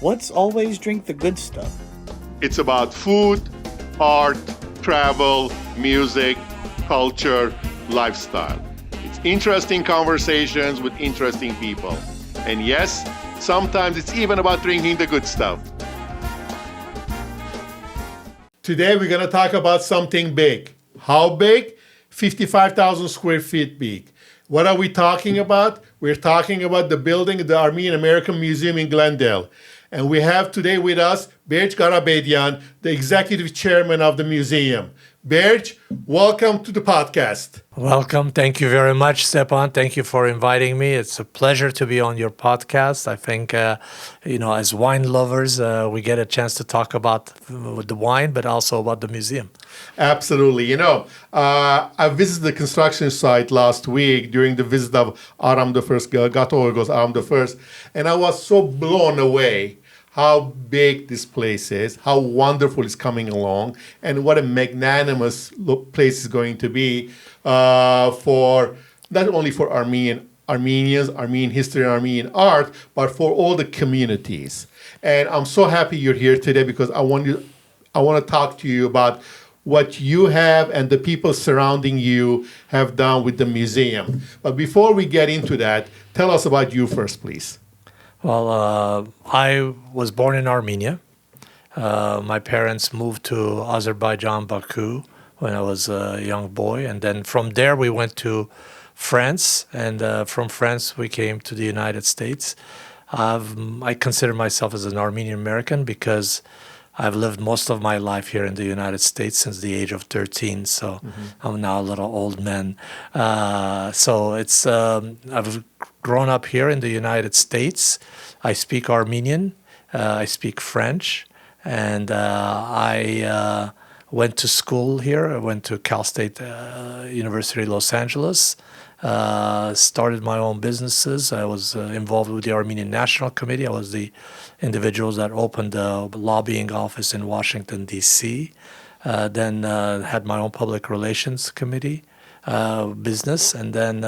Let's always drink the good stuff. It's about food, art, travel, music, culture, lifestyle. It's interesting conversations with interesting people. And yes, sometimes it's even about drinking the good stuff. Today we're going to talk about something big. How big? 55,000 square feet big. What are we talking about? We're talking about the building of the Armenian American Museum in Glendale. And we have today with us Berdj Karapetian, the executive chairman of the museum. Berdj, welcome to the podcast. Welcome. Thank you very much, Stepan. Thank you for inviting me. It's a pleasure to be on your podcast. I think, as wine lovers, we get a chance to talk about the wine, but also about the museum. Absolutely. I visited the construction site last week during the visit of Aram the First, Gatorgos Aram the First, and I was so blown away how big this place is, how wonderful it's coming along, and what a magnanimous place is going to be for not only for Armenians, Armenian history, and Armenian art, but for all the communities. And I'm so happy you're here today because I want to talk to you about what you have and the people surrounding you have done with the museum. But before we get into that, tell us about you first, please. Well, I was born in Armenia. My parents moved to Azerbaijan, Baku, when I was a young boy. And then from there, we went to France. And from France, we came to the United States. I consider myself as an Armenian American because I've lived most of my life here in the United States since the age of 13. So I'm now a little old man. I've grown up here in the United States. I speak Armenian, I speak French, and I went to school here. I went to Cal State University, Los Angeles, started my own businesses. I was involved with the Armenian National Committee. I was the individuals that opened the lobbying office in Washington, D.C., then had my own public relations committee business. And then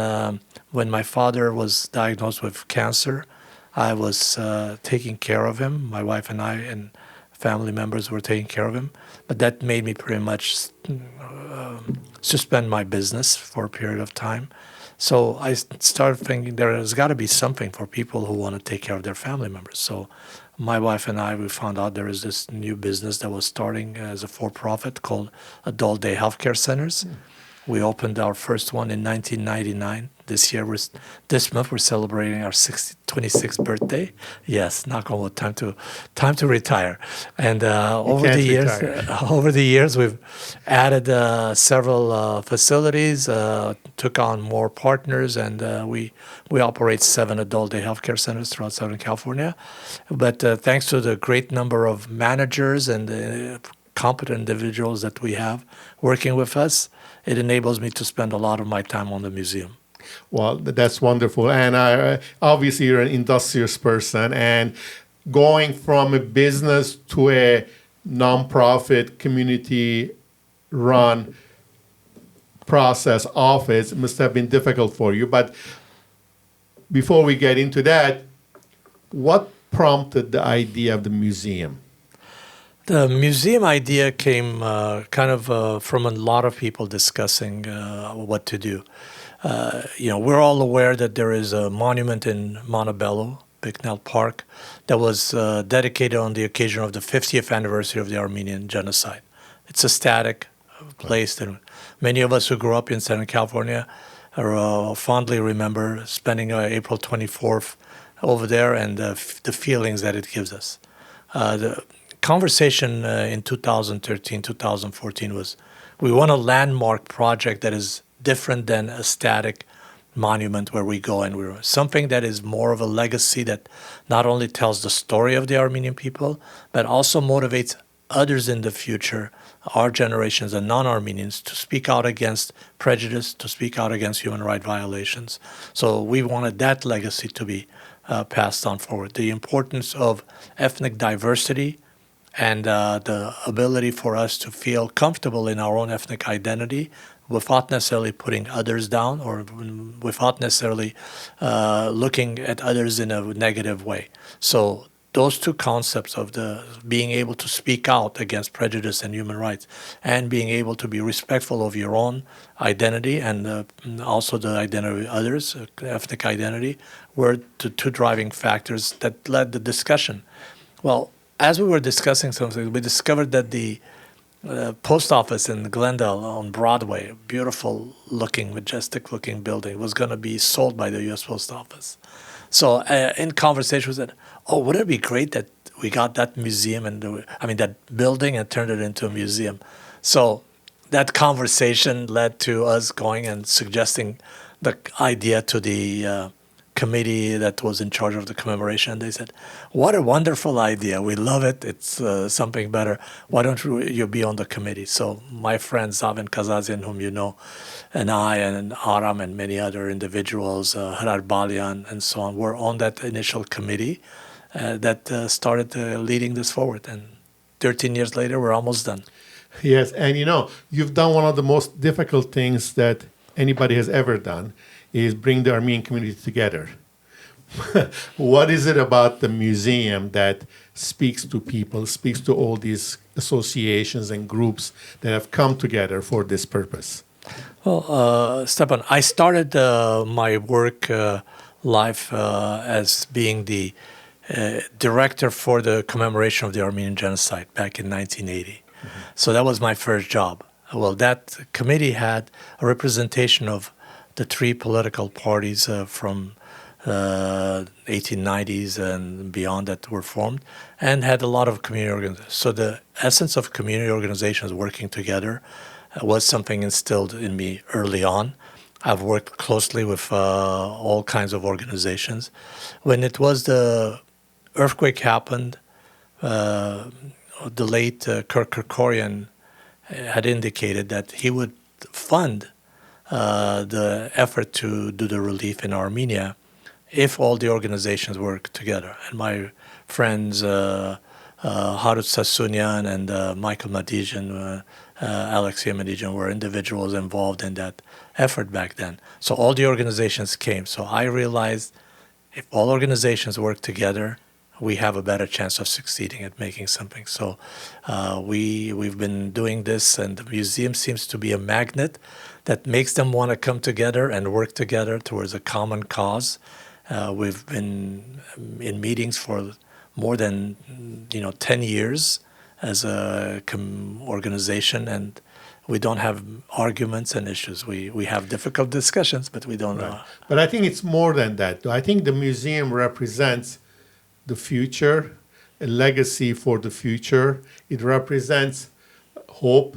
when my father was diagnosed with cancer, I was taking care of him. My wife and I and family members were taking care of him. But that made me pretty much suspend my business for a period of time. So I started thinking there's got to be something for people who want to take care of their family members. So my wife and I, we found out there is this new business that was starting as a for-profit called Adult Day Healthcare Centers. We opened our first one in 1999. This month we're celebrating our 26th birthday. Yes, knock on wood, time to retire. And over the years, we've added several facilities, took on more partners, and we operate 7 adult day healthcare centers throughout Southern California. But thanks to the great number of managers and competent individuals that we have working with us, it enables me to spend a lot of my time on the museum. Well, that's wonderful. And obviously, you're an industrious person. And going from a business to a nonprofit, community-run process office must have been difficult for you. But before we get into that, what prompted the idea of the museum? The museum idea came from a lot of people discussing what to do. We're all aware that there is a monument in Montebello, Bicknell Park, that was dedicated on the occasion of the 50th anniversary of the Armenian genocide. It's a static place that many of us who grew up in Southern California fondly remember spending April 24th over there and the feelings that it gives us. The conversation in 2013, 2014 was, we want a landmark project that is different than a static monument where we go and we're something that is more of a legacy that not only tells the story of the Armenian people, but also motivates others in the future, our generations and non-Armenians, to speak out against prejudice, to speak out against human rights violations. So we wanted that legacy to be passed on forward. The importance of ethnic diversity and the ability for us to feel comfortable in our own ethnic identity without necessarily putting others down or without necessarily looking at others in a negative way. So those two concepts of the being able to speak out against prejudice and human rights, and being able to be respectful of your own identity and also the identity of others, ethnic identity, were the two driving factors that led the discussion. Well, as we were discussing something, we discovered that the post office in Glendale on Broadway, a beautiful looking, majestic looking building, was going to be sold by the U.S. Post Office. So in conversation we said, oh, wouldn't it be great that we got that museum and that building and turned it into a museum? So that conversation led to us going and suggesting the idea to the committee that was in charge of the commemoration. They said, what a wonderful idea. We love it. It's something better. Why don't you be on the committee? So my friend Zaven Kazazian, whom you know, and I and Aram and many other individuals, Hararbalian and so on, were on that initial committee that started leading this forward. And 13 years later, we're almost done. Yes, and you've done one of the most difficult things that anybody has ever done, is bring the Armenian community together. What is it about the museum that speaks to people, speaks to all these associations and groups that have come together for this purpose? Well, Stepan, I started my work life as being the director for the commemoration of the Armenian genocide back in 1980. Mm-hmm. So that was my first job. Well, that committee had a representation of the three political parties from 1890s and beyond that were formed, and had a lot of community organizations. So the essence of community organizations working together was something instilled in me early on. I've worked closely with all kinds of organizations. When it was the earthquake happened, the late Kirk Kerkorian had indicated that he would fund the effort to do the relief in Armenia if all the organizations work together. And my friends Harut Sasunian and Michael Madijan, Alexei Madijan were individuals involved in that effort back then. So all the organizations came. So I realized if all organizations work together, we have a better chance of succeeding at making something. So we've been doing this, and the museum seems to be a magnet that makes them want to come together and work together towards a common cause. We've been in meetings for more than 10 years as a organization, and we don't have arguments and issues. We have difficult discussions, but we don't. Right. But I think it's more than that. I think the museum represents the future, a legacy for the future. It represents hope.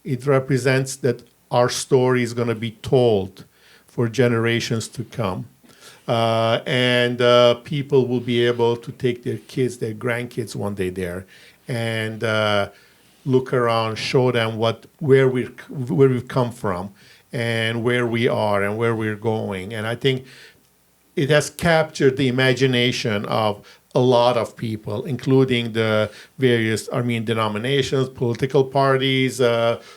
It represents that our story is going to be told for generations to come. And people will be able to take their kids, their grandkids one day there and look around, show them where we've come from and where we are and where we're going. And I think it has captured the imagination of a lot of people, including the various Armenian denominations, political parties,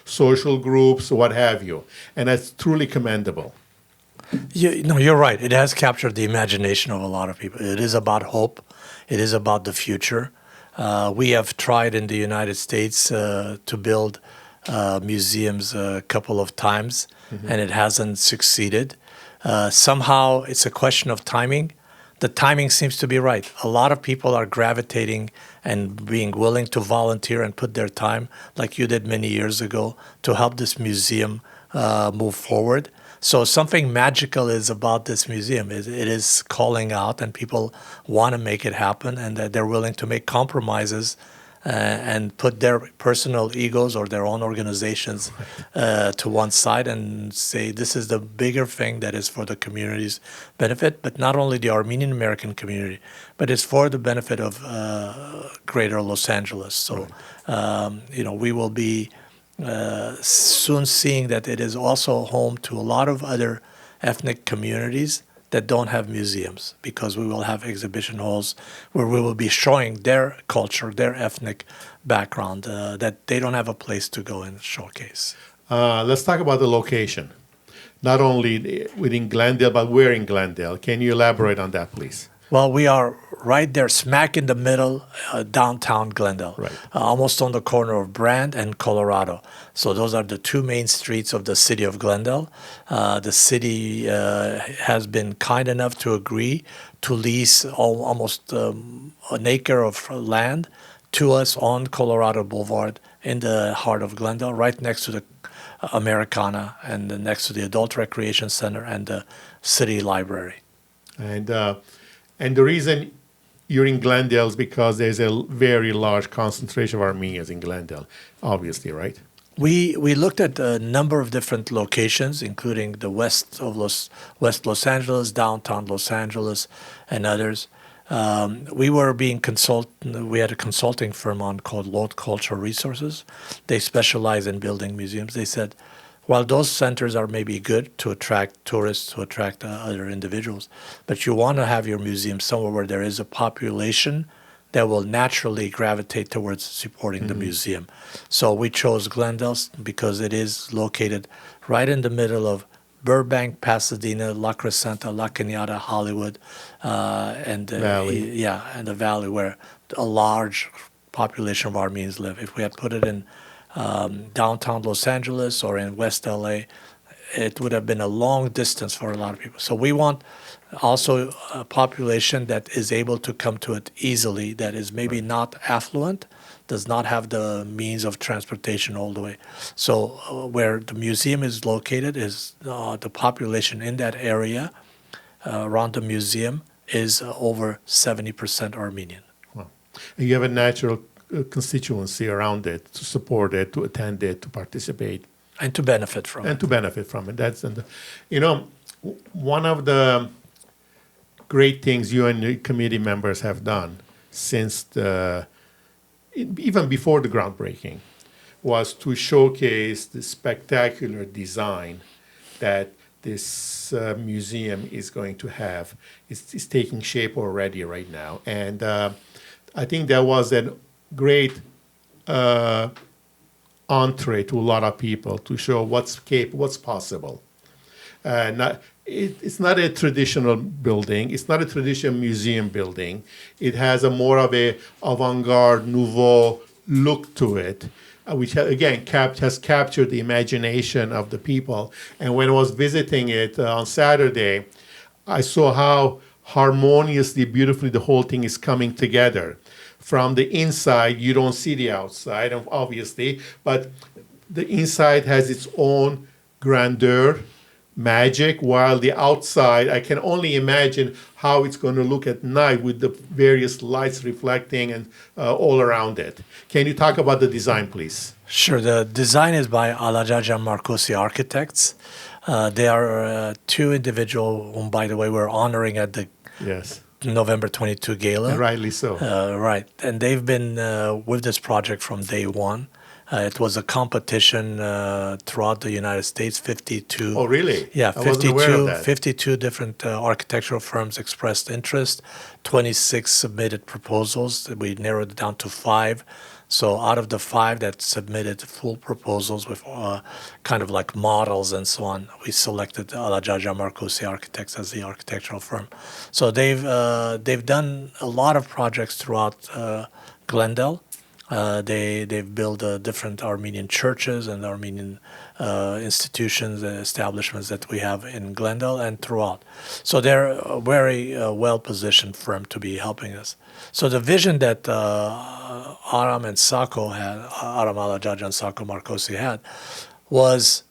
social groups, what have you. And that's truly commendable. You're right. It has captured the imagination of a lot of people. It is about hope. It is about the future. We have tried in the United States to build museums a couple of times, mm-hmm. and it hasn't succeeded. Somehow it's a question of timing. The timing seems to be right. A lot of people are gravitating and being willing to volunteer and put their time, like you did many years ago, to help this museum move forward. So something magical is about this museum. It is calling out, and people want to make it happen, and that they're willing to make compromises and put their personal egos or their own organizations to one side and say this is the bigger thing that is for the community's benefit, but not only the Armenian American community, but it's for the benefit of greater Los Angeles. So, we will be soon seeing that it is also home to a lot of other ethnic communities that don't have museums, because we will have exhibition halls where we will be showing their culture, their ethnic background, that they don't have a place to go and showcase. Let's talk about the location. Not only within Glendale, but where in Glendale. Can you elaborate on that, please? Well, we are right there, smack in the middle, downtown Glendale, Right. Almost on the corner of Brand and Colorado. So those are the two main streets of the city of Glendale. The city has been kind enough to agree to lease almost an acre of land to us on Colorado Boulevard in the heart of Glendale, right next to the Americana and next to the Adult Recreation Center and the city library. And the reason you're in Glendale is because there's a very large concentration of Armenians in Glendale, obviously, right? We looked at a number of different locations, including the west Los Angeles, downtown Los Angeles, and others. We had a consulting firm on called Lord Cultural Resources. They specialize in building museums. They said, while those centers are maybe good to attract tourists, to attract other individuals, but you want to have your museum somewhere where there is a population that will naturally gravitate towards supporting the museum. So we chose Glendale because it is located right in the middle of Burbank, Pasadena, La Crescenta, La Cañada, Hollywood, and Valley. and the valley where a large population of Armenians live. If we had put it in downtown Los Angeles or in West LA, it would have been a long distance for a lot of people. So we want also a population that is able to come to it easily, that is maybe not affluent, does not have the means of transportation all the way. So where the museum is located is the population in that area around the museum is over 70% Armenian. Wow. And you have a natural constituency around it to support it, to attend it, to participate. And to benefit from it. And to benefit from it. One of the great things you and your committee members have done since even before the groundbreaking was to showcase the spectacular design that this museum is going to have. It's taking shape already right now. And I think that was a great entree to a lot of people to show what's possible. It's not a traditional building. It's not a traditional museum building. It has a more of a avant-garde, nouveau look to it, which again has captured the imagination of the people. And when I was visiting it on Saturday, I saw how harmoniously, beautifully the whole thing is coming together. From the inside, you don't see the outside, obviously, but the inside has its own grandeur, magic, while the outside, I can only imagine how it's going to look at night with the various lights reflecting and all around it. Can you talk about the design, please? Sure. The design is by Alajajan Marcosi Architects. They are two individuals whom, by the way, we're honoring at the November 22 gala. And rightly so. Right. And they've been with this project from day one. It was a competition throughout the United States. 52. Oh, really? Yeah, I wasn't aware of that. 52 different architectural firms expressed interest. 26 submitted proposals. We narrowed it down to 5. So out of the 5 that submitted full proposals with kind of like models and so on, we selected Alajaja Marcosi Architects as the architectural firm. So they've done a lot of projects throughout Glendale. They've built different Armenian churches and Armenian institutions and establishments that we have in Glendale and throughout. So they're a very well-positioned firm to be helping us. So the vision that Aram and Sako had, Aram Alajajan and Sako Marcosi had, was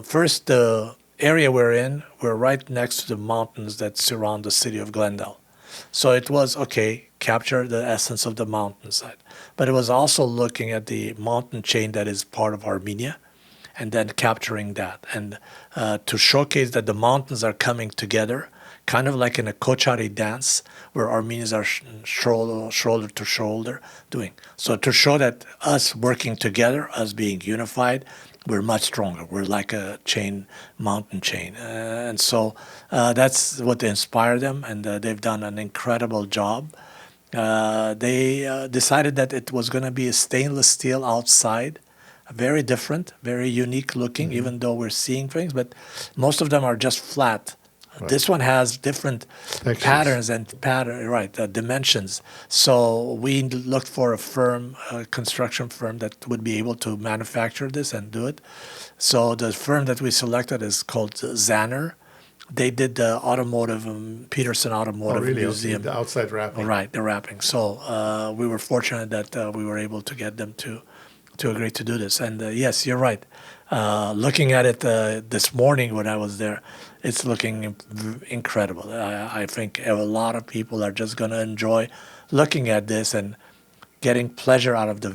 first the area we're in, we're right next to the mountains that surround the city of Glendale. So it was, okay, capture the essence of the mountainside. But it was also looking at the mountain chain that is part of Armenia and then capturing that. And to showcase that the mountains are coming together, kind of like in a Kochari dance where Armenians are shoulder to shoulder doing. So to show that us working together, us being unified, we're much stronger. We're like a mountain chain. And so that's what inspired them, and they've done an incredible job. They decided that it was going to be a stainless steel outside, very different, very unique looking, even though we're seeing things, but most of them are just flat This one has different Textures. patterns and dimensions. So we looked for a construction firm that would be able to manufacture this and do it. So the firm that we selected is called Zanner. They did the automotive, Peterson Automotive really? Museum. The outside wrapping. Right, the wrapping. So we were fortunate that we were able to get them to agree to do this. And yes, you're right. Looking at it this morning when I was there, it's looking incredible. I think a lot of people are just going to enjoy looking at this and getting pleasure out of the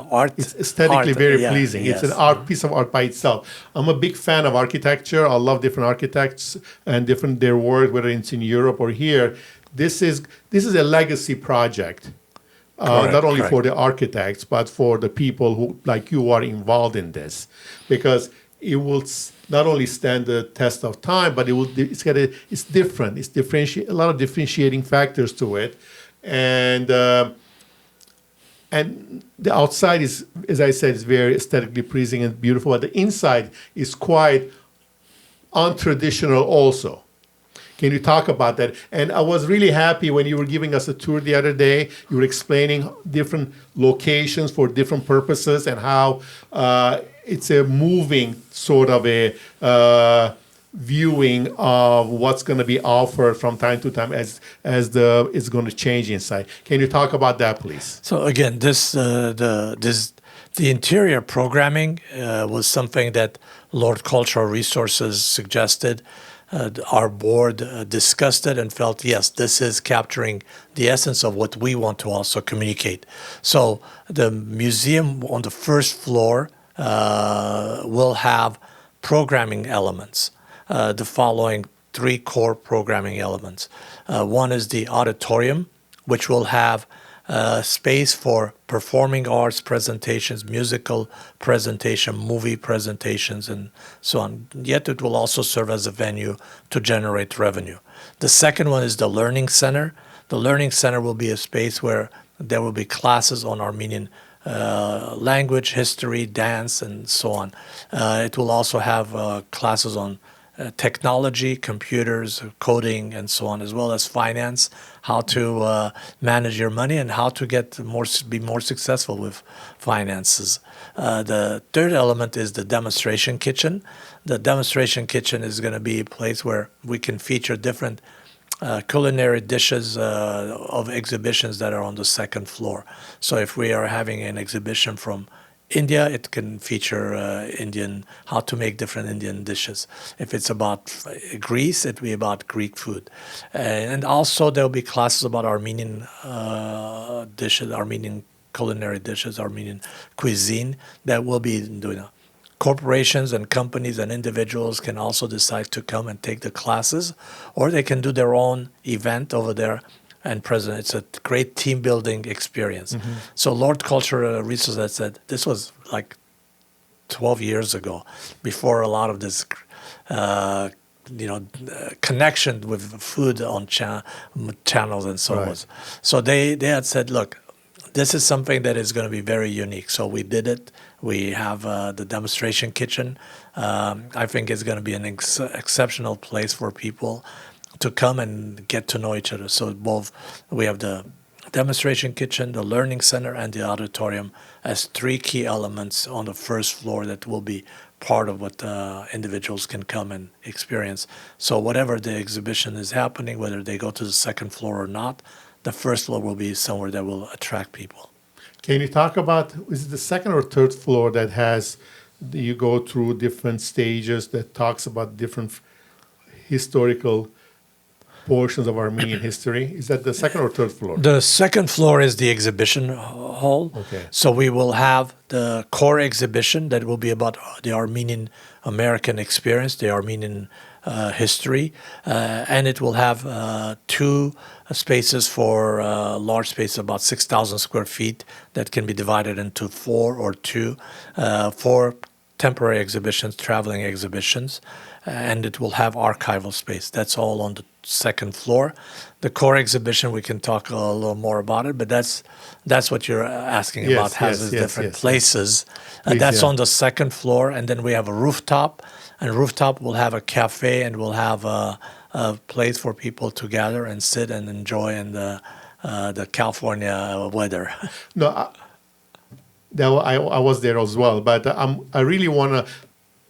art. It's aesthetically very pleasing. Yes. It's an art piece of art by itself. I'm a big fan of architecture. I love different architects and their work, whether it's in Europe or here. This is a legacy project. Not only for the architects, but for the people who, like you, are involved in this, because it will not only stand the test of time, but it's different. It's a lot of differentiating factors to it, and the outside is, as I said, is very aesthetically pleasing and beautiful, but the inside is quite untraditional also. Can you talk about that? And I was really happy when you were giving us a tour the other day. You were explaining different locations for different purposes and how it's a moving sort of a viewing of what's going to be offered from time to time as it's going to change inside. Can you talk about that, please? So again, the interior programming was something that Lord Cultural Resources suggested. Our board discussed it and felt, yes, this is capturing the essence of what we want to also communicate. So the museum on the first floor will have programming elements, the following 3 core programming elements. One is the auditorium, which will have space for performing arts presentations, musical presentation, movie presentations, and so on. Yet it will also serve as a venue to generate revenue. The second one is the Learning Center. The Learning Center will be a space where there will be classes on Armenian language, history, dance, and so on. It will also have classes on technology, computers, coding, and so on, as well as finance, how to manage your money and how to be more successful with finances. The third element is the demonstration kitchen. The demonstration kitchen is going to be a place where we can feature different culinary dishes of exhibitions that are on the second floor. So if we are having an exhibition from India, it can feature how to make different Indian dishes. If it's about Greece, it will be about Greek food. And also there will be classes about Armenian dishes, Armenian culinary dishes, Armenian cuisine that will be doing that. Corporations and companies and individuals can also decide to come and take the classes, or they can do their own event over there and present. It's a great team building experience. Mm-hmm. So Lord Cultural Resources said this was like 12 years ago, before a lot of this connection with food on channels and so on. So they had said, look, this is something that is going to be very unique. So we did it. We have the demonstration kitchen. I think it's going to be an exceptional place for people to come and get to know each other. So we have the demonstration kitchen, the learning center, and the auditorium as 3 key elements on the first floor that will be part of what individuals can come and experience. So whatever the exhibition is happening, whether they go to the second floor or not, the first floor will be somewhere that will attract people. Can you talk about, is it the second or third floor that you go through different stages that talks about different historical portions of Armenian history? Is that the second or third floor? The second floor is the exhibition hall. Okay. So we will have the core exhibition that will be about the Armenian American experience, the Armenian history, and it will have 2 spaces for large space, about 6,000 square feet, that can be divided into 4 or 2 for temporary exhibitions, traveling exhibitions, and it will have archival space. That's all on the second floor. The core exhibition, we can talk a little more about it, but that's what you're asking about, has different places. That's on the second floor, and then we have a rooftop, and rooftop will have a cafe, and we'll have a place for people to gather and sit and enjoy in the California weather. No, I was there as well, but I really want to.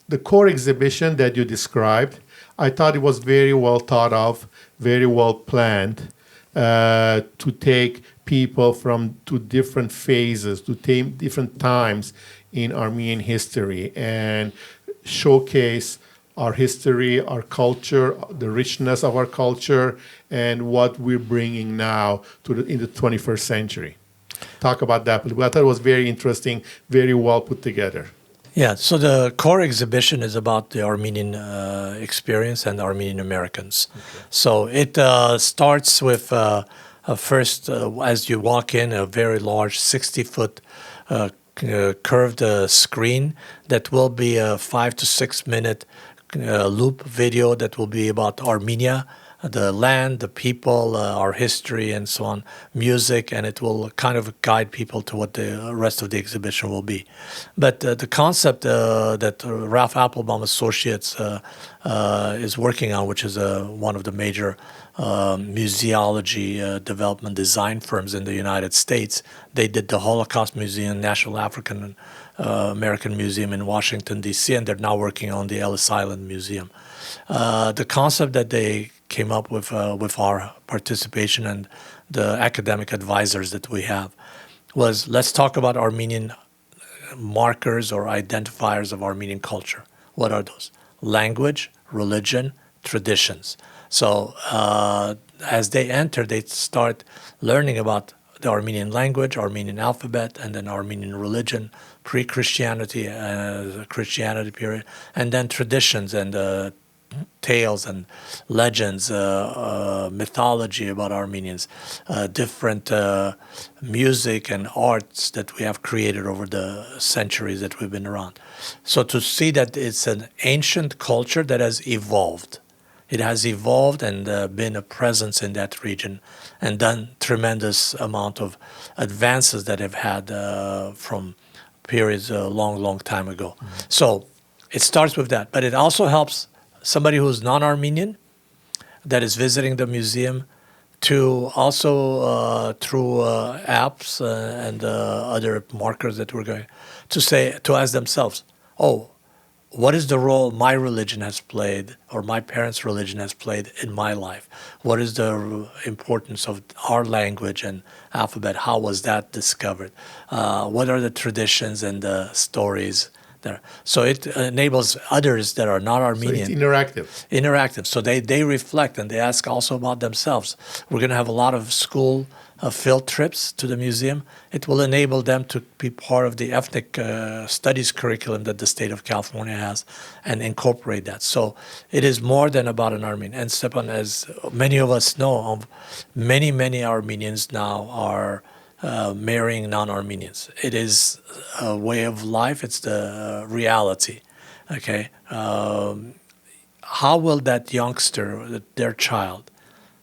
The core exhibition that you described, I thought it was very well thought of, very well planned, to take people to different phases, to take different times in Armenian history and showcase our history, our culture, the richness of our culture, and what we're bringing now in the 21st century. Talk about that. But I thought it was very interesting, very well put together. Yeah, so the core exhibition is about the Armenian experience and Armenian Americans. Okay. So it starts with first, as you walk in, a very large 60-foot curved screen that will be a 5 to 6 minute loop video that will be about Armenia, the land, the people, our history, and so on, music, and it will kind of guide people to what the rest of the exhibition will be. But the concept that Ralph Applebaum Associates is working on, which is one of the major museology development design firms in the United States, they did the Holocaust Museum, National African American Museum in Washington, D.C., and they're now working on the Ellis Island Museum. The concept that they came up with our participation and the academic advisors that we have was, let's talk about Armenian markers or identifiers of Armenian culture. What are those? Language, religion, traditions. So as they enter, they start learning about the Armenian language, Armenian alphabet, and then Armenian religion, pre-Christianity, Christianity period, and then traditions and tales and legends, mythology about Armenians, different music and arts that we have created over the centuries that we've been around. So to see that it's an ancient culture that has evolved. It has evolved and been a presence in that region and done tremendous amount of advances that have had from periods a long time ago. Mm-hmm. So it starts with that, but it also helps somebody who's non-Armenian that is visiting the museum to also through apps and other markers that we're going to ask themselves, oh, what is the role my religion has played or my parents' religion has played in my life? What is the importance of our language and alphabet? How was that discovered? What are the traditions and the stories there? So it enables others that are not Armenian. So it's interactive. Interactive. So they reflect and they ask also about themselves. We're going to have a lot of school field trips to the museum. It will enable them to be part of the ethnic studies curriculum that the state of California has and incorporate that. So it is more than about an Armenian. And Stepan, as many of us know, many Armenians now are marrying non-Armenians. It is a way of life. It's the reality. Okay. How will that youngster, their child,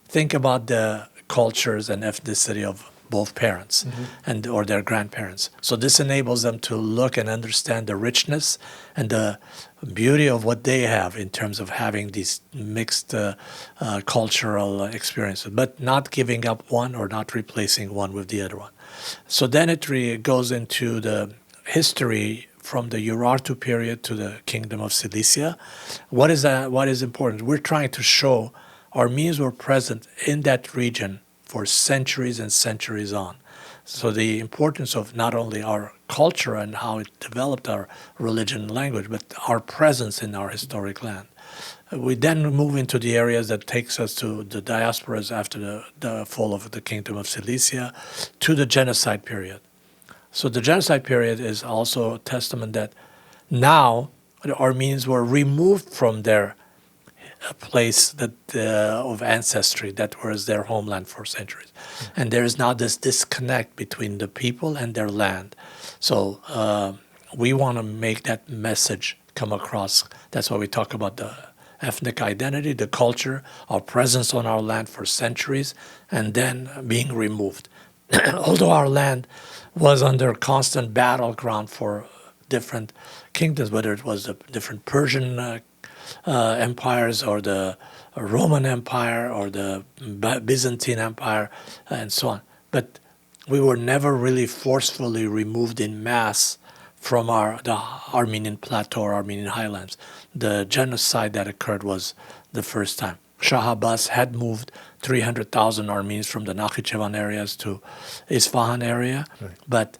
think about the cultures and ethnicity of both parents and or their grandparents? So this enables them to look and understand the richness and the beauty of what they have in terms of having these mixed cultural experiences, but not giving up one or not replacing one with the other one. So then it goes into the history from the Urartu period to the Kingdom of Cilicia. What is that? What is important? We're trying to show Armenians were present in that region for centuries and centuries on. So the importance of not only our culture and how it developed our religion and language, but our presence in our historic land. We then move into the areas that takes us to the diasporas after the fall of the Kingdom of Cilicia to the genocide period. So the genocide period is also a testament that now the Armenians were removed from their place that of ancestry that was their homeland for centuries. And there is now this disconnect between the people and their land. So we want to make that message come across. That's why we talk about the ethnic identity, the culture, our presence on our land for centuries, and then being removed. Although our land was under constant battleground for different kingdoms, whether it was the different Persian empires or the Roman Empire or the Byzantine Empire and so on. But we were never really forcefully removed in mass from the Armenian plateau or Armenian highlands. The genocide that occurred was the first time. Shah Abbas had moved 300,000 Armenians from the Nakhichevan areas to Isfahan area, right. But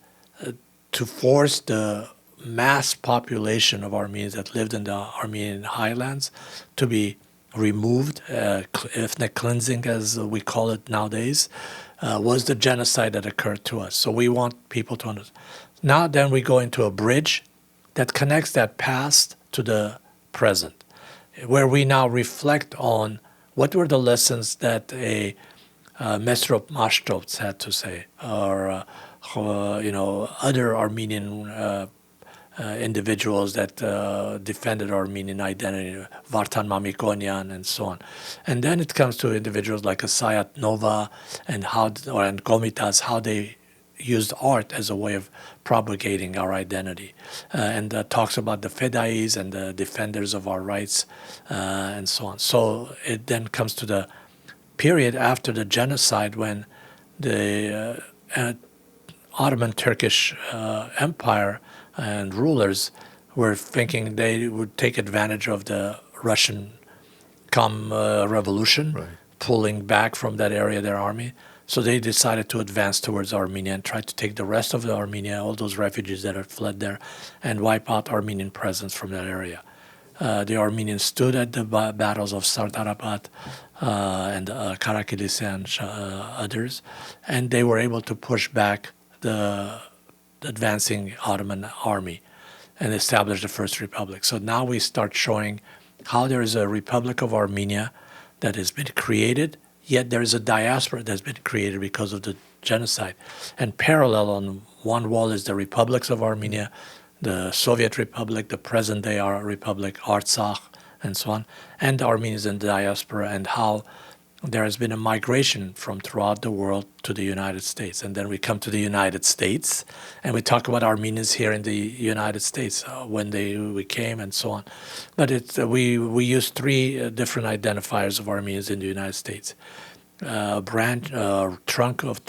to force the mass population of Armenians that lived in the Armenian highlands to be removed, ethnic cleansing as we call it nowadays, was the genocide that occurred to us. So we want people to understand. Now then we go into a bridge that connects that past to the present, where we now reflect on what were the lessons that a Mesrop Mashtovts had to say, or other Armenian individuals that defended Armenian identity, Vartan Mamikonian and so on. And then it comes to individuals like Asayat Nova and Gomitas, how they used art as a way of propagating our identity, and talks about the Fedais and the defenders of our rights and so on. So it then comes to the period after the genocide when the Ottoman Turkish Empire and rulers were thinking they would take advantage of the Russian revolution, Right. pulling back from that area their army. So they decided to advance towards Armenia and try to take the rest of the Armenia, all those refugees that had fled there, and wipe out Armenian presence from that area. The Armenians stood at the battles of Sardarabad and Karakilisi and others, and they were able to push back the advancing Ottoman army and establish the First Republic. So now we start showing how there is a Republic of Armenia that has been created, yet there is a diaspora that's been created because of the genocide. And parallel on one wall is the republics of Armenia, the Soviet Republic, the present-day Republic, Artsakh, and so on, and the Armenians in the diaspora, and how there has been a migration from throughout the world to the United States. And then we come to the United States, and we talk about Armenians here in the United States, when we came and so on. But we use three different identifiers of Armenians in the United States. Trunk of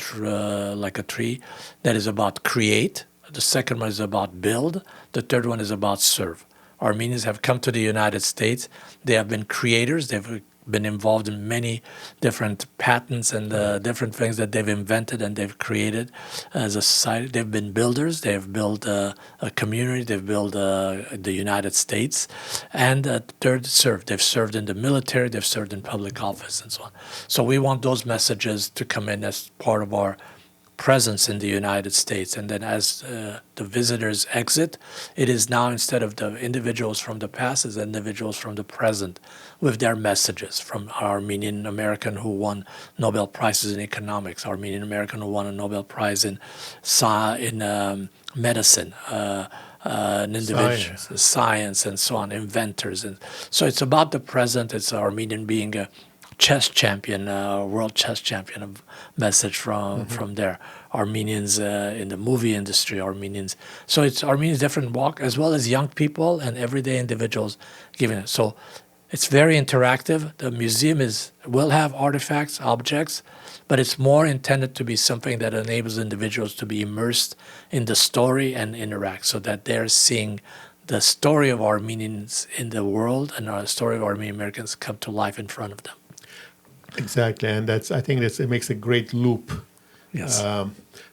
like a tree that is about create. The second one is about build. The third one is about serve. Armenians have come to the United States. They have been creators. They've been involved in many different patents and different things that they've invented and they've created as a society. They've been builders. They've built a community. They've built the United States. And third, served. They've served in the military. They've served in public office and so on. So we want those messages to come in as part of our presence in the United States. And then as the visitors exit, it is now, instead of the individuals from the past, is individuals from the present with their messages, from Armenian American who won Nobel Prizes in economics, Armenian American who won a Nobel Prize in medicine, an individual, science and so on, inventors. And so it's about the present. It's Armenian being a chess champion, world chess champion, a message from there. Armenians in the movie industry, Armenians. So it's Armenians different walk, as well as young people and everyday individuals giving it. So it's very interactive. The museum will have artifacts, objects, but it's more intended to be something that enables individuals to be immersed in the story and interact, so that they're seeing the story of Armenians in the world and the story of Armenian Americans come to life in front of them. Exactly, and I think it makes a great loop. Yes.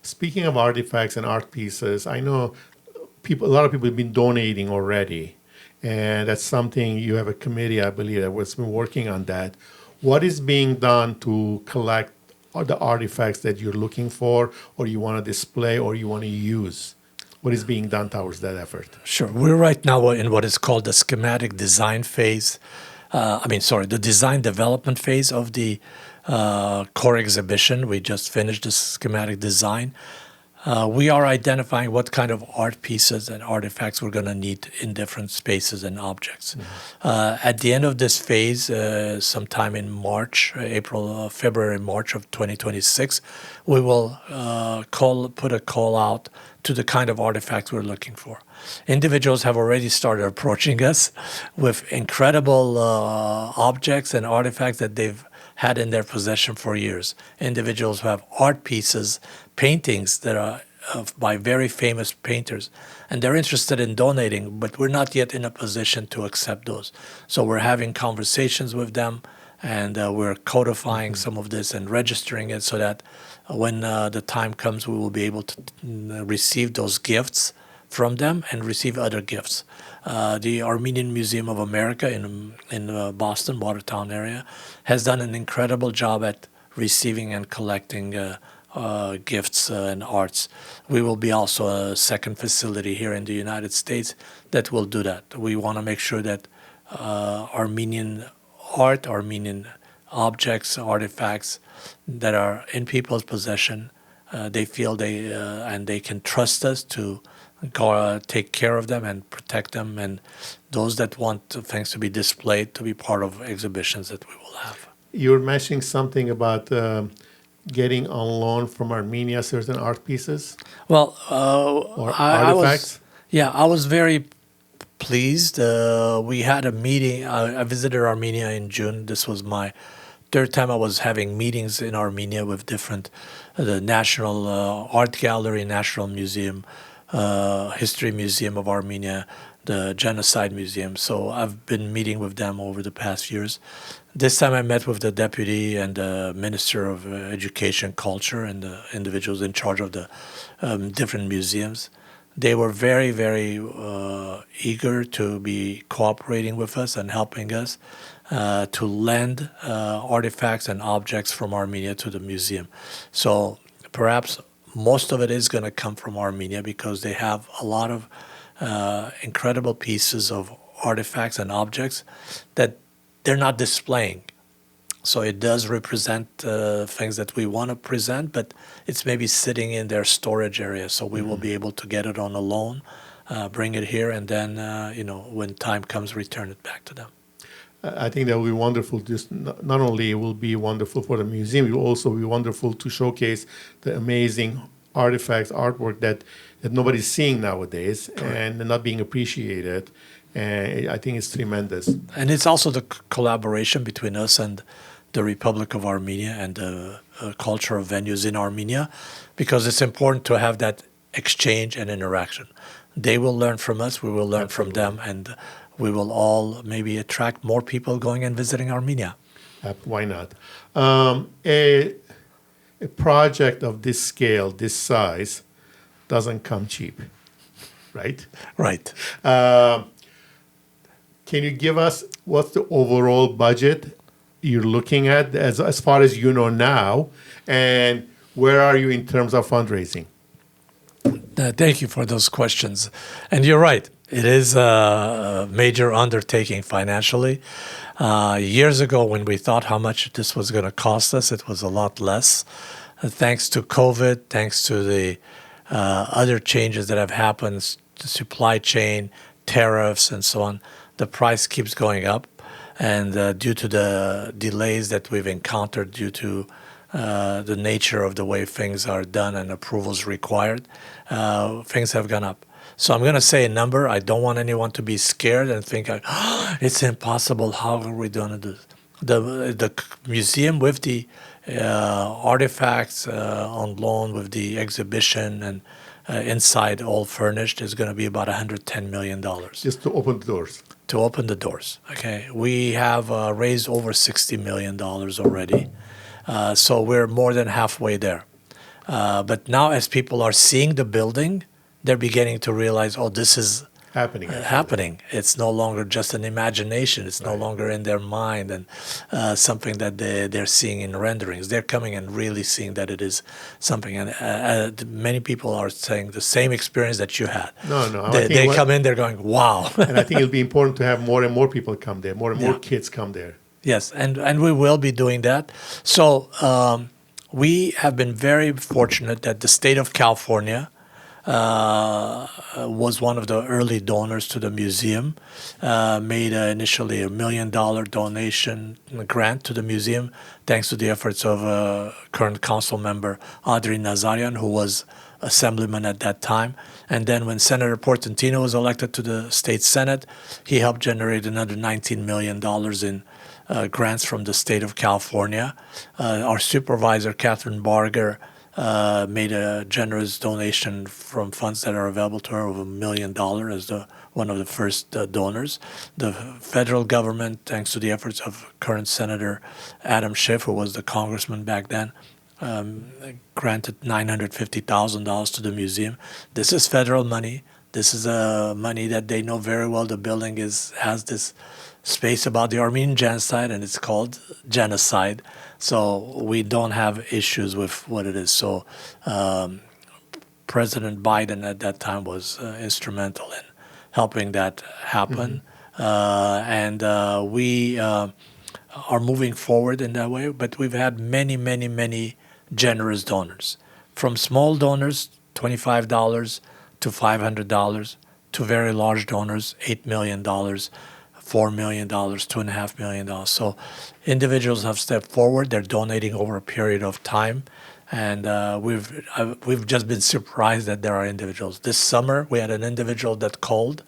Speaking of artifacts and art pieces, I know a lot of people have been donating already, and that's something you have a committee, I believe, that's been working on that. What is being done to collect the artifacts that you're looking for, or you want to display, or you want to use? What is being done towards that effort? Sure. We're right now in what is called the schematic design phase. The design development phase of the core exhibition. We just finished the schematic design. We are identifying what kind of art pieces and artifacts we're going to need in different spaces and objects. At the end of this phase, sometime in March, February, March of 2026, we will put a call out to the kind of artifacts we're looking for. Individuals have already started approaching us with incredible objects and artifacts that they've had in their possession for years. Individuals who have art pieces, paintings that are by very famous painters, and they're interested in donating, but we're not yet in a position to accept those. So we're having conversations with them, and we're codifying some of this and registering it so that when the time comes, we will be able to receive those gifts from them and receive other gifts. The Armenian Museum of America in Boston, Watertown area, has done an incredible job at receiving and collecting gifts and arts. We will be also a second facility here in the United States that will do that. We want to make sure that Armenian art, Armenian objects, artifacts that are in people's possession, they feel and they can trust us to take care of them and protect them, and those that want things to be displayed to be part of exhibitions that we will have. You were mentioning something about getting on loan from Armenia certain art pieces? Well, or artifacts? I was very pleased. We had a meeting. I visited Armenia in June. This was my third time I was having meetings in Armenia with the National Art Gallery, National Museum, History Museum of Armenia, the Genocide Museum. So I've been meeting with them over the past years. This time I met with the deputy and the Minister of Education, Culture, and the individuals in charge of the different museums. They were very, very eager to be cooperating with us and helping us to lend artifacts and objects from Armenia to the museum. So perhaps most of it is going to come from Armenia because they have a lot of incredible pieces of artifacts and objects that they're not displaying. So it does represent things that we want to present, but it's maybe sitting in their storage area. So we will be able to get it on a loan, bring it here, and then, when time comes, return it back to them. I think that will be wonderful. Just not only it will be wonderful for the museum, it will also be wonderful to showcase the amazing artifacts, artwork that nobody's seeing nowadays. Correct. And not being appreciated. And I think it's tremendous. And it's also the collaboration between us and the Republic of Armenia and the cultural venues in Armenia, because it's important to have that exchange and interaction. They will learn from us, we will learn Absolutely. From them, and we will all maybe attract more people going and visiting Armenia. Why not? A project of this scale, this size, doesn't come cheap, right? Right. Can you give us what's the overall budget you're looking at as far as you know now, and where are you in terms of fundraising? Thank you for those questions. And you're right. It is a major undertaking financially. Years ago, when we thought how much this was going to cost us, it was a lot less. Thanks to COVID, thanks to the other changes that have happened, the supply chain, tariffs, and so on, the price keeps going up. And due to the delays that we've encountered due to the nature of the way things are done and approvals required, things have gone up. So I'm going to say a number. I don't want anyone to be scared and think, it's impossible. How are we going to do this? The museum with the artifacts on loan, with the exhibition and inside all furnished, is going to be about $110 million. Just to open the doors. To open the doors. Okay. We have raised over $60 million already. So we're more than halfway there. But now as people are seeing the building, they're beginning to realize, this is happening. It's no longer just an imagination. It's no longer in their mind and something that they're seeing in renderings. They're coming and really seeing that it is something. And many people are saying the same experience that you had. No. They come in, they're going, wow. And I think it'll be important to have more and more people come there, more and more kids come there. Yes, and we will be doing that. So we have been very fortunate that the state of California was one of the early donors to the museum, made initially $1 million donation grant to the museum, thanks to the efforts of current council member Adri Nazarian, who was assemblyman at that time. And then when Senator Portantino was elected to the state senate, he helped generate another $19 million in grants from the state of California. Our supervisor, Catherine Barger, made a generous donation from funds that are available to her of $1 million as one of the first donors. The federal government, thanks to the efforts of current Senator Adam Schiff, who was the congressman back then, granted $950,000 to the museum. This is federal money. This is money that they know very well. The building has this space about the Armenian genocide, and it's called genocide. So we don't have issues with what it is. So President Biden at that time was instrumental in helping that happen. And we are moving forward in that way. But we've had many, many, many generous donors, from small donors, $25 to $500, to very large donors, $8 million, $4 million, $2.5 million. So individuals have stepped forward. They're donating over a period of time. And we've just been surprised that there are individuals. This summer, we had an individual that called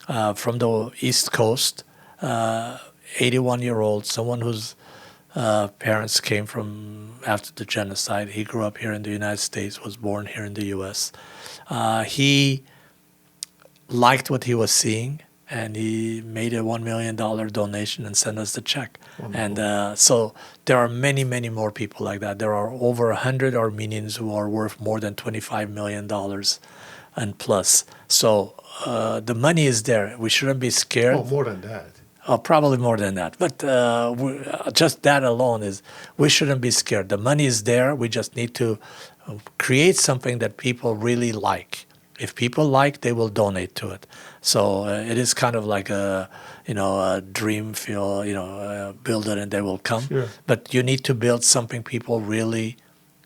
from the East Coast, 81-year-old, someone whose parents came from after the genocide. He grew up here in the United States, was born here in the U.S. He liked what he was seeing, and he made a $1 million donation and sent us the check. Wonderful. And so there are many, many more people like that. There are over 100 Armenians who are worth more than $25 million and plus. So the money is there. We shouldn't be scared. Oh, more than that. Oh, probably more than that. But just that alone is, we shouldn't be scared. The money is there. We just need to create something that people really like. If people like, they will donate to it. So it is kind of like a dream feel, build it and they will come. Sure. But you need to build something people really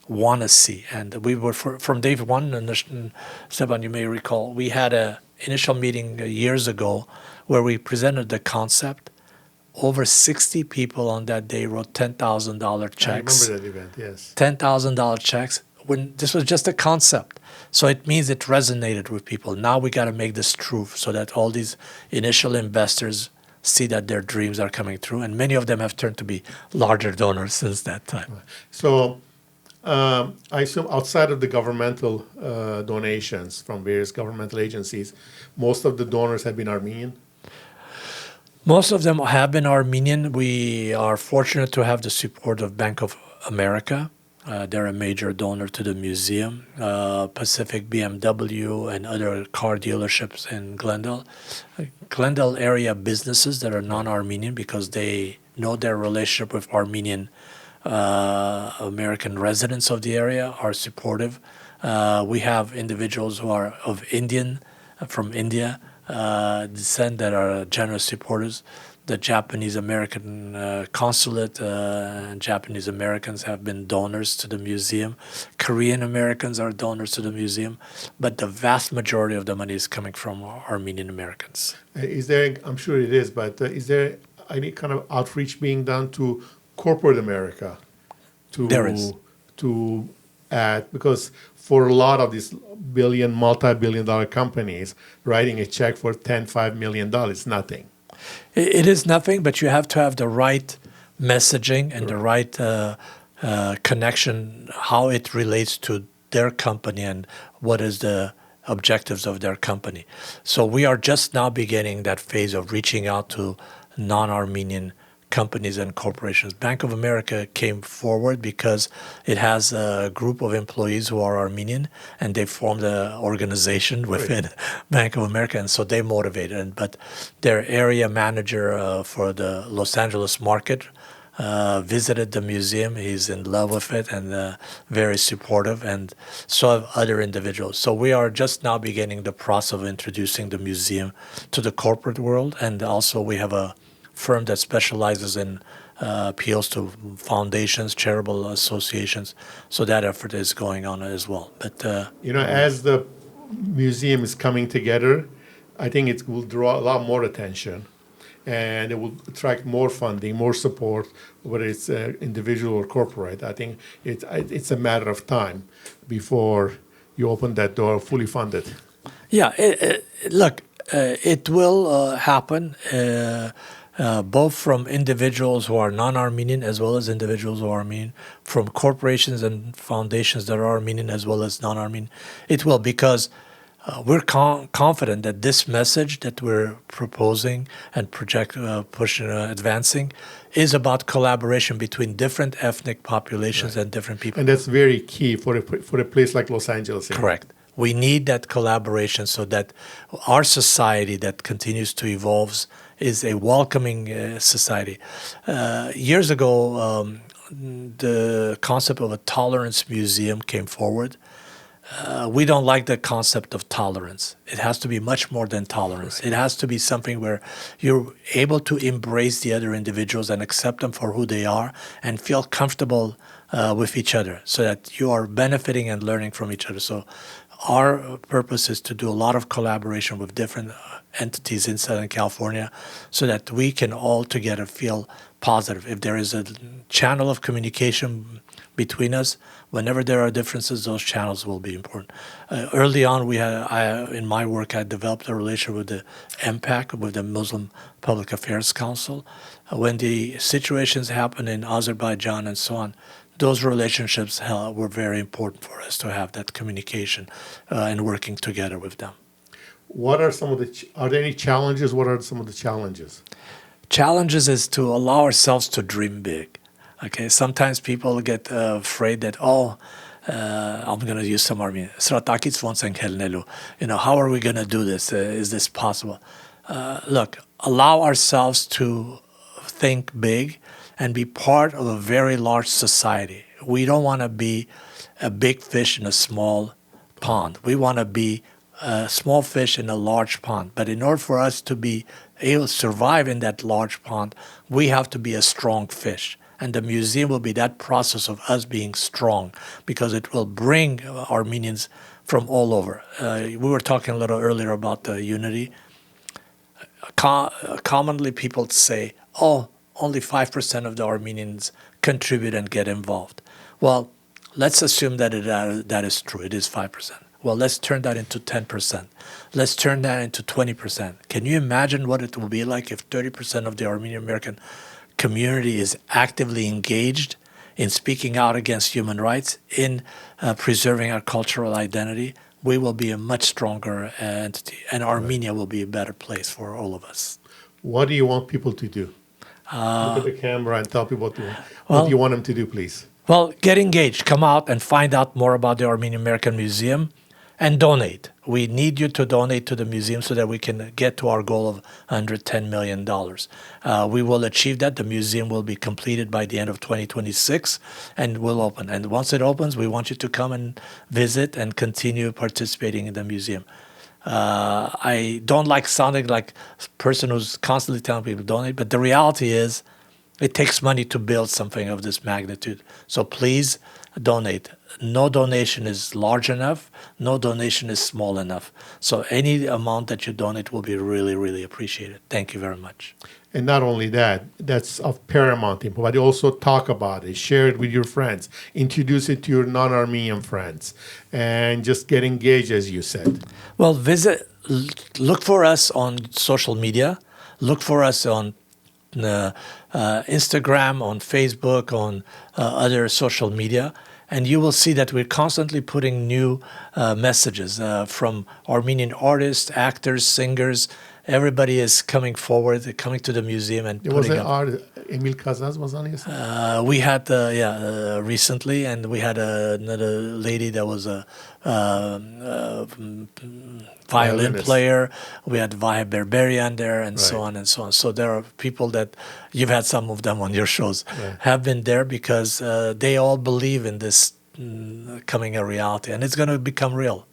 want to see. And we were, from day one, and Steban, you may recall, we had an initial meeting years ago where we presented the concept. Over 60 people on that day wrote $10,000 checks. I remember that event, yes. $10,000 checks. When this was just a concept. So it means it resonated with people. Now we got to make this true so that all these initial investors see that their dreams are coming true. And many of them have turned to be larger donors since that time. So I assume outside of the governmental donations from various governmental agencies, most of the donors have been Armenian? Most of them have been Armenian. We are fortunate to have the support of Bank of America. They're a major donor to the museum, Pacific BMW and other car dealerships in Glendale. Glendale area businesses that are non-Armenian, because they know their relationship with Armenian American residents of the area, are supportive. We have individuals who are from India descent that are generous supporters. The Japanese American consulate and Japanese Americans have been donors to the museum. Korean Americans are donors to the museum. But the vast majority of the money is coming from Armenian Americans. Is there, I'm sure it is, but is there any kind of outreach being done to corporate America? There is. To add, because for a lot of these multi-billion dollar companies, writing a check for $5 million is nothing. It is nothing, but you have to have the right messaging and the right connection, how it relates to their company and what is the objectives of their company. So we are just now beginning that phase of reaching out to non-Armenian companies and corporations. Bank of America came forward because it has a group of employees who are Armenian, and they formed an organization within Bank of America, and so they motivated. But their area manager for the Los Angeles market visited the museum. He's in love with it and very supportive, and so have other individuals. So we are just now beginning the process of introducing the museum to the corporate world, and also we have a firm that specializes in appeals to foundations, charitable associations. So that effort is going on as well. But As the museum is coming together, I think it will draw a lot more attention, and it will attract more funding, more support, whether it's individual or corporate. I think it's a matter of time before you open that door fully funded. yeah, look, it will happen. Both from individuals who are non-Armenian as well as individuals who are Armenian, from corporations and foundations that are Armenian as well as non-Armenian. It will, because we're confident that this message that we're proposing and advancing is about collaboration between different ethnic populations and different people. And that's very key for a place like Los Angeles. Correct. We need that collaboration so that our society that continues to evolve is a welcoming society. Years ago, the concept of a tolerance museum came forward. We don't like the concept of tolerance. It has to be much more than tolerance. It has to be something where you're able to embrace the other individuals and accept them for who they are and feel comfortable with each other so that you are benefiting and learning from each other. So our purpose is to do a lot of collaboration with different entities in Southern California so that we can all together feel positive. If there is a channel of communication between us, whenever there are differences, those channels will be important. Early on, in my work, I developed a relationship with the MPAC, with the Muslim Public Affairs Council. When the situations happen in Azerbaijan and so on, those relationships were very important for us to have that communication and working together with them. What are are there any challenges? What are some of the challenges? Challenges is to allow ourselves to dream big. Okay, sometimes people get afraid that, I'm going to use some Armenian. How are we going to do this? Is this possible? Look, allow ourselves to think big and be part of a very large society. We don't want to be a big fish in a small pond. We want to be a small fish in a large pond. But in order for us to be able to survive in that large pond, we have to be a strong fish. And the museum will be that process of us being strong, because it will bring Armenians from all over. We were talking a little earlier about the unity. Commonly people say, only 5% of the Armenians contribute and get involved. Well, let's assume that that is true. It is 5%. Well, let's turn that into 10%. Let's turn that into 20%. Can you imagine what it will be like if 30% of the Armenian American community is actively engaged in speaking out against human rights, in preserving our cultural identity? We will be a much stronger entity, and Armenia will be a better place for all of us. What do you want people to do? Look at the camera and tell people what do you want them to do, please? Well, get engaged. Come out and find out more about the Armenian American Museum and donate. We need you to donate to the museum so that we can get to our goal of $110 million. We will achieve that. The museum will be completed by the end of 2026 and will open. And once it opens, we want you to come and visit and continue participating in the museum. I don't like sounding like a person who's constantly telling people to donate, but the reality is it takes money to build something of this magnitude. So please donate. No donation is large enough. No donation is small enough. So any amount that you donate will be really, really appreciated. Thank you very much. And not only that, that's of paramount importance, but also talk about it, share it with your friends, introduce it to your non-Armenian friends, and just get engaged, as you said. Well, look for us on social media. Look for us on Instagram, on Facebook, on other social media. And you will see that we're constantly putting new messages from Armenian artists, actors, singers. Everybody is coming forward, coming to the museum and putting up. Emil Kazaz was on your We had, recently, and we had another lady that was a violin player. We had Berdj there, and so on and so on. So there are people that, you've had some of them on your shows, have been there because they all believe in this coming a reality, and it's going to become real.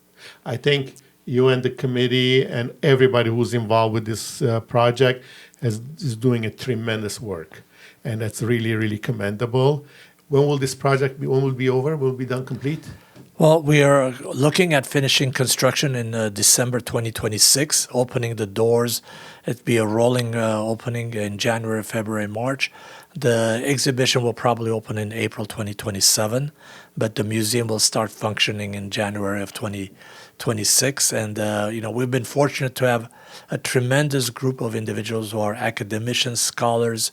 I think you and the committee and everybody who's involved with this project is doing a tremendous work. and that's really, really commendable. When will this project be? When will it be over? Will it be done complete? Well, we are looking at finishing construction in December 2026, opening the doors. It'll be a rolling opening in January, February, March. The exhibition will probably open in April 2027, but the museum will start functioning in January of 2026. And, we've been fortunate to have a tremendous group of individuals who are academicians, scholars,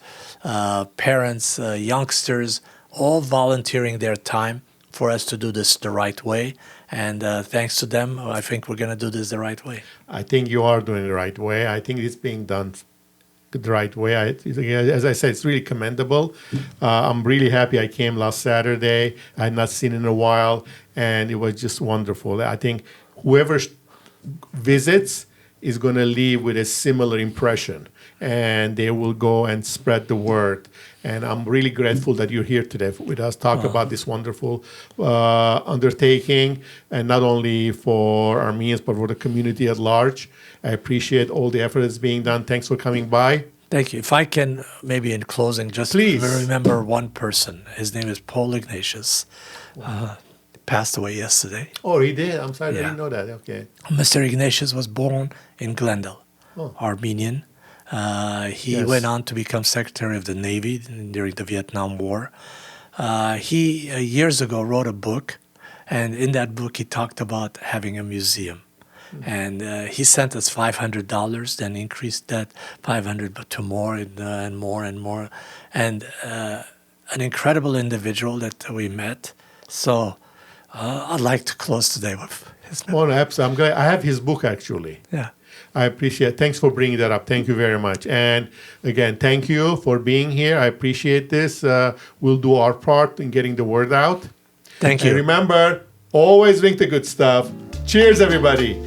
parents, youngsters, all volunteering their time for us to do this the right way. And thanks to them, I think we're going to do this the right way. I think you are doing it the right way. I think it's being done the right way. As I said, it's really commendable. I'm really happy I came last Saturday. I had not seen it in a while, and it was just wonderful. I think whoever visits is going to leave with a similar impression, and they will go and spread the word. And I'm really grateful that you're here today with us, talk about this wonderful undertaking, and not only for Armenians, but for the community at large. I appreciate all the effort that's being done. Thanks for coming by. Thank you. If I can, maybe in closing, just Please. remember one person. His name is Paul Ignatius. Passed away yesterday. Oh, he did? I'm sorry, I Yeah. didn't know that. Okay. Mr. Ignatius was born in Glendale, Armenian. He Yes. went on to become Secretary of the Navy during the Vietnam War. He, years ago, wrote a book, and in that book, he talked about having a museum. And he sent us $500, then increased that 500 but to more and more and more. And an incredible individual that we met. So I'd like to close today with his Oh, no, absolutely. I'm glad. I have his book, actually. Yeah. I appreciate it. Thanks for bringing that up. Thank you very much. And again, thank you for being here. I appreciate this. We'll do our part in getting the word out. Thank you. And remember, always drink the good stuff. Cheers, everybody.